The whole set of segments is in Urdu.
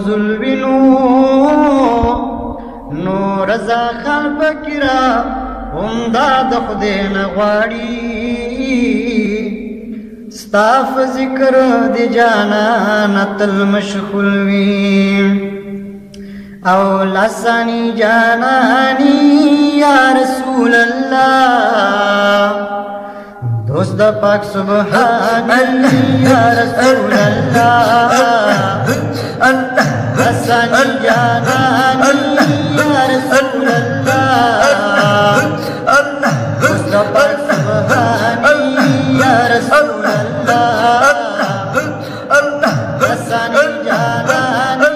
زلوینو نو رضا خان فکرا همدا د خدای نه غواړي ستاف ذکر دی جانان تل مشغول وي او لسانی جانانی یا رسول الله دوست د پاک سبحانی یا رسول الله لسانی جانانی یا رسول الله دوست د پاک سبحانی یا رسول الله لسانی جانانی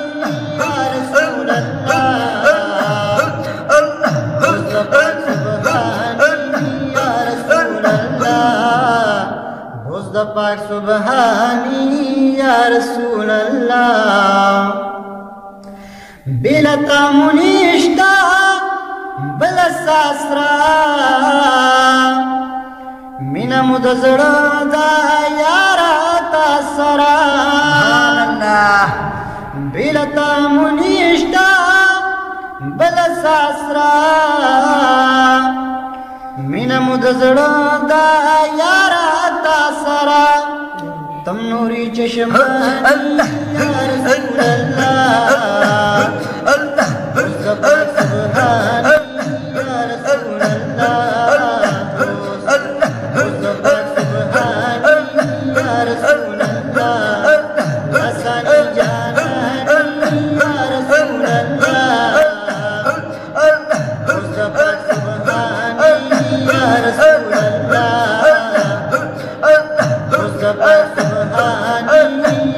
پاک سبحانی یا رسول اللہ بلتا منیشتا بل ساسرا من مدزر دا یارا تاسرا بلتا منیشتا بل ساسرا من مدزر دا یارا تاسرا تم نوری چشمانی یا رسول اللہ سبحانی یا رسول اللہ سبحانی یا رسول اللہ لسانی جانانی یا رسول اللہ سبحانی یا رسول اللہ سبحانی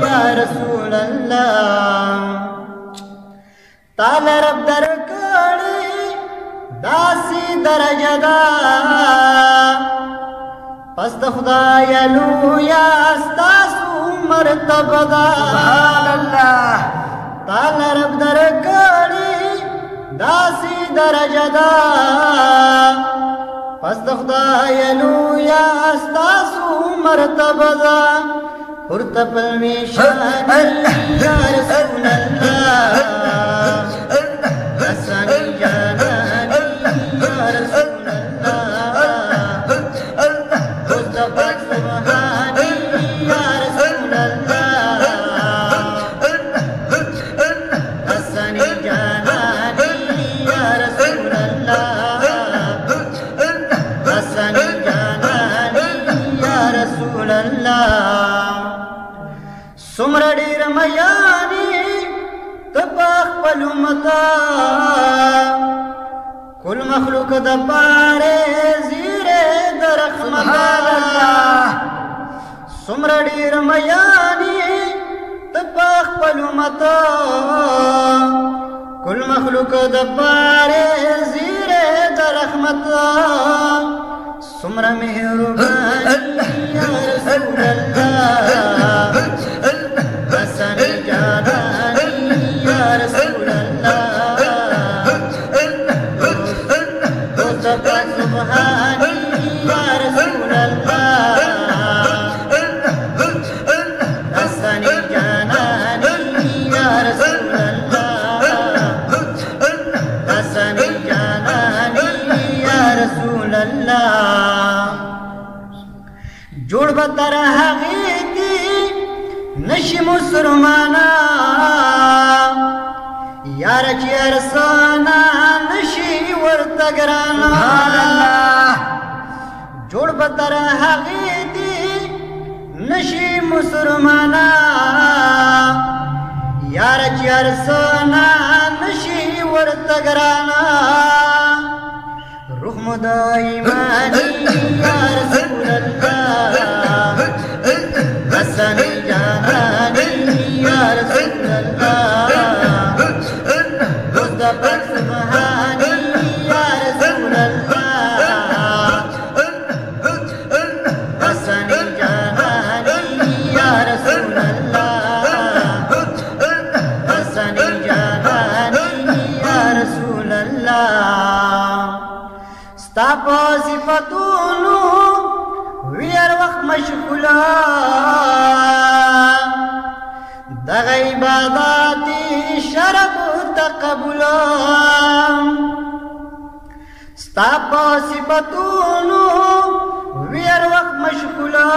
یا رسول اللہ تعالی رب درکړي داسي درجه دا پس د خدای لویا ستاسو مرتبه دا سبحان الله تعالی رب درکړي داسي درجه دا پس د خدای لویا ستاسو مرتبه دا پرتپل می شانی یا رسول اللہ حسنی جانانی یا رسول اللہ پرتپل سبحانی یا رسول اللہ حسنی جانانی یا رسول اللہ حسنی جانانی یا رسول اللہ سمر ډیر میانی تپاخ پلومتا کل مخلوق د پاره زیره درخمتا سمر ډیر میانی تپاخ پلومتا کل مخلوق د پاره زیره درخمتا سمر مهربانی یا رسول اللہ حسنی جانانی یا رسول اللہ سبحانی یا رسول اللہ حسنی جانانی یا رسول اللہ حسنی جانانی یا رسول اللہ جوڑ بتر حقیقی نشی مسلمانا یار چی ارسانا نشی ورتگرانا جوڑ بتر حقیقی نشی مسلمانا یار چی ارسانا نشی ورتگرانا روح مدائمانی یا رسول اللہ حسنی جانانی یا رسول اللہ مصطفی سبحانی یا رسول اللہ حسنی جانانی یا رسول اللہ حسنی جانانی یا رسول اللہ ستا په صفتونو ویر وخت مشغولا دغ عباداتي شرب تقبلا ستا پا صفتونو ویر وقت مشغولا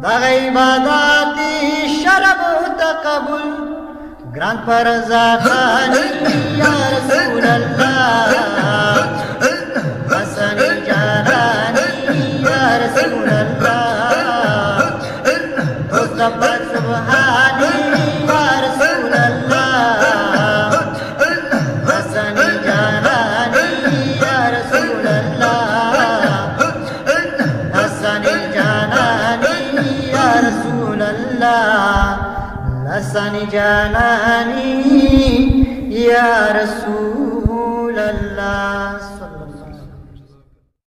دغ عباداتي شرب تقبل گران پر زاخانی یا رسول اللہ حسنی جانانی یا رسول اللہ مصطفیٰ سبحانی یا رسول اللہ حسنی جانانی یا رسول اللہ حسنی جانانی یا رسول اللہ حسنی جانانی یا رسول